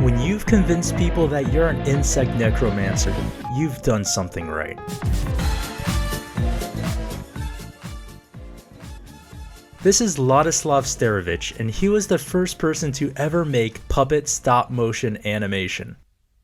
When you've convinced people that you're an insect necromancer, you've done something right. This is Ladislav Starevich, and he was the first person to ever make puppet stop-motion animation.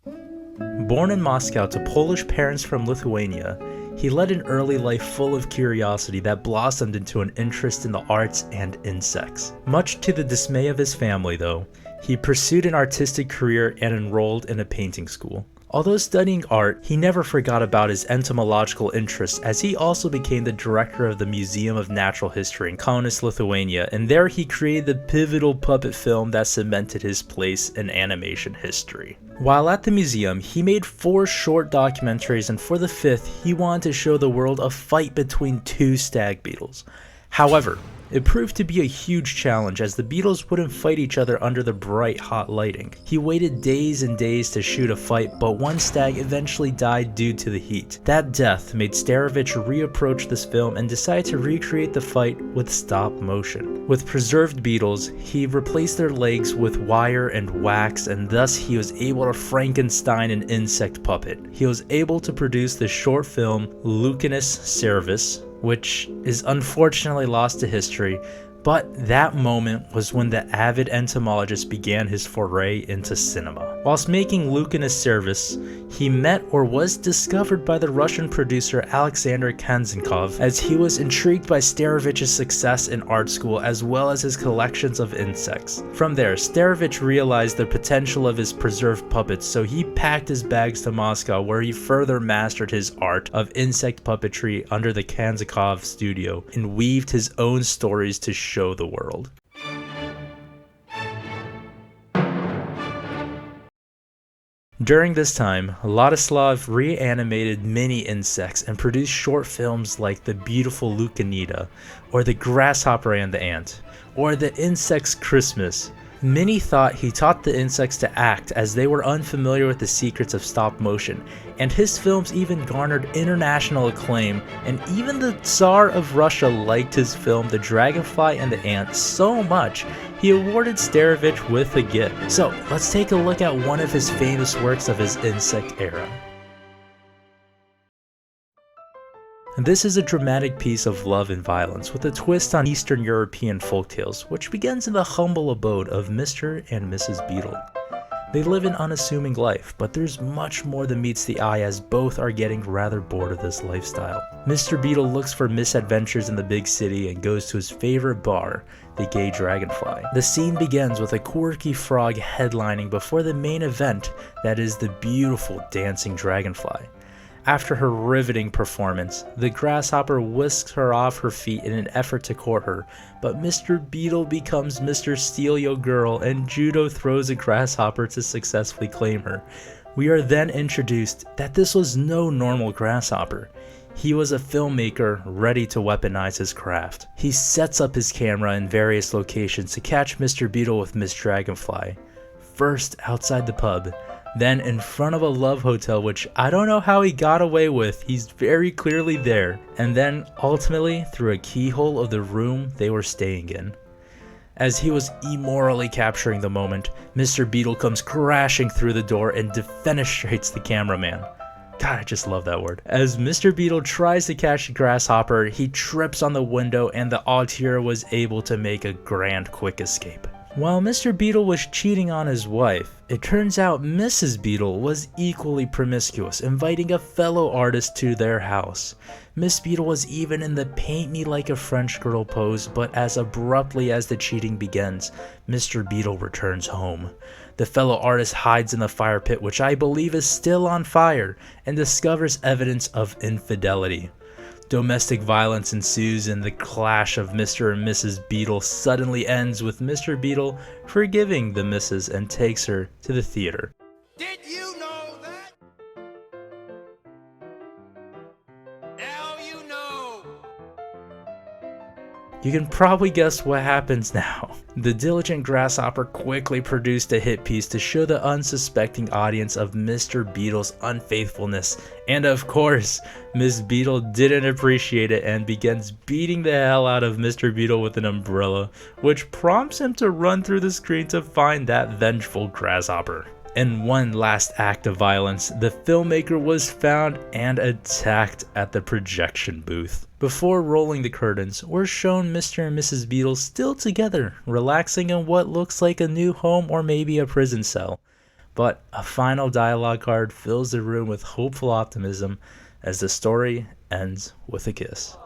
Born in Moscow to Polish parents from Lithuania, he led an early life full of curiosity that blossomed into an interest in the arts and insects. Much to the dismay of his family, though, he pursued an artistic career and enrolled in a painting school. Although studying art, he never forgot about his entomological interests, as he also became the director of the Museum of Natural History in Kaunas, Lithuania, and there he created the pivotal puppet film that cemented his place in animation history. While at the museum, he made 4 short documentaries, and for the 5th, he wanted to show the world a fight between 2 stag beetles. However, it proved to be a huge challenge as the beetles wouldn't fight each other under the bright, hot lighting. He waited days and days to shoot a fight, but one stag eventually died due to the heat. That death made Starevich reapproach this film and decide to recreate the fight with stop motion. With preserved beetles, he replaced their legs with wire and wax, and thus he was able to Frankenstein an insect puppet. He was able to produce the short film Ladislav Starevich, which is unfortunately lost to history, but that moment was when the avid entomologist began his foray into cinema. Whilst making Ladislav Starevich, he met or was discovered by the Russian producer Alexander Kanzenkov, as he was intrigued by Starevich's success in art school as well as his collections of insects. From there, Starevich realized the potential of his preserved puppets, so he packed his bags to Moscow, where he further mastered his art of insect puppetry under the Kanzenkov studio and weaved his own stories to show the world. During this time, Ladislav reanimated many insects and produced short films like The Beautiful Lucanida, or The Grasshopper and the Ant, or The Insect's Christmas. Many thought he taught the insects to act, as they were unfamiliar with the secrets of stop motion, and his films even garnered international acclaim, and even the Tsar of Russia liked his film The Dragonfly and the Ant so much he awarded Starevich with a gift. So let's take a look at one of his famous works of his insect era. This is a dramatic piece of love and violence with a twist on Eastern European folktales, which begins in the humble abode of Mr. and Mrs. Beetle. They live an unassuming life, but there's much more than meets the eye, as both are getting rather bored of this lifestyle. Mr. Beetle looks for misadventures in the big city and goes to his favorite bar, the Gay Dragonfly. The scene begins with a quirky frog headlining before the main event, that is the beautiful dancing dragonfly. After her riveting performance, the grasshopper whisks her off her feet in an effort to court her, but Mr. Beetle becomes Mr. Steal Your Girl, and Judo throws a grasshopper to successfully claim her. We are then introduced that this was no normal grasshopper. He was a filmmaker ready to weaponize his craft. He sets up his camera in various locations to catch Mr. Beetle with Miss Dragonfly. First outside the pub, then in front of a love hotel, which I don't know how he got away with, he's very clearly there, and then ultimately through a keyhole of the room they were staying in. As he was immorally capturing the moment, Mr. Beetle comes crashing through the door and defenestrates the cameraman. God, I just love that word. As Mr. Beetle tries to catch the grasshopper, he trips on the window and the auteur was able to make a grand quick escape. While Mr. Beetle was cheating on his wife, it turns out Mrs. Beetle was equally promiscuous, inviting a fellow artist to their house. Miss Beetle was even in the paint me like a French girl pose, but as abruptly as the cheating begins, Mr. Beetle returns home. The fellow artist hides in the fire pit, which I believe is still on fire, and discovers evidence of infidelity. Domestic violence ensues, and the clash of Mr. and Mrs. Beetle suddenly ends with Mr. Beetle forgiving the missus and takes her to the theater. Did you know that? Now you know. You can probably guess what happens now. The diligent grasshopper quickly produced a hit piece to show the unsuspecting audience of Mr. Beetle's unfaithfulness, and of course, Miss Beetle didn't appreciate it and begins beating the hell out of Mr. Beetle with an umbrella, which prompts him to run through the screen to find that vengeful grasshopper. In one last act of violence, the filmmaker was found and attacked at the projection booth. Before rolling the curtains, we're shown Mr. and Mrs. Beetle still together, relaxing in what looks like a new home or maybe a prison cell. But a final dialogue card fills the room with hopeful optimism as the story ends with a kiss.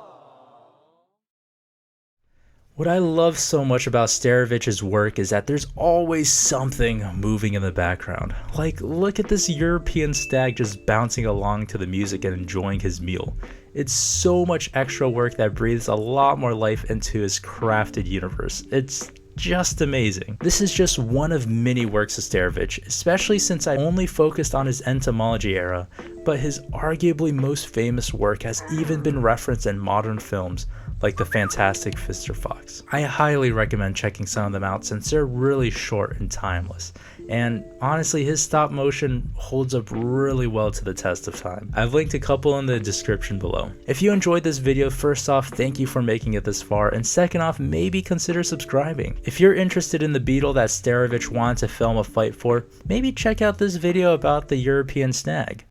What I love so much about Starevich's work is that there's always something moving in the background. Like, look at this European stag just bouncing along to the music and enjoying his meal. It's so much extra work that breathes a lot more life into his crafted universe. It's just amazing. This is just one of many works of Starevich, especially since I only focused on his entomology era, but his arguably most famous work has even been referenced in modern films like the fantastic Fister Fox. I highly recommend checking some of them out since they're really short and timeless. And honestly, his stop motion holds up really well to the test of time. I've linked a couple in the description below. If you enjoyed this video, first off, thank you for making it this far, and second off, maybe consider subscribing. If you're interested in the beetle that Starevich wanted to film a fight for, maybe check out this video about the European stag.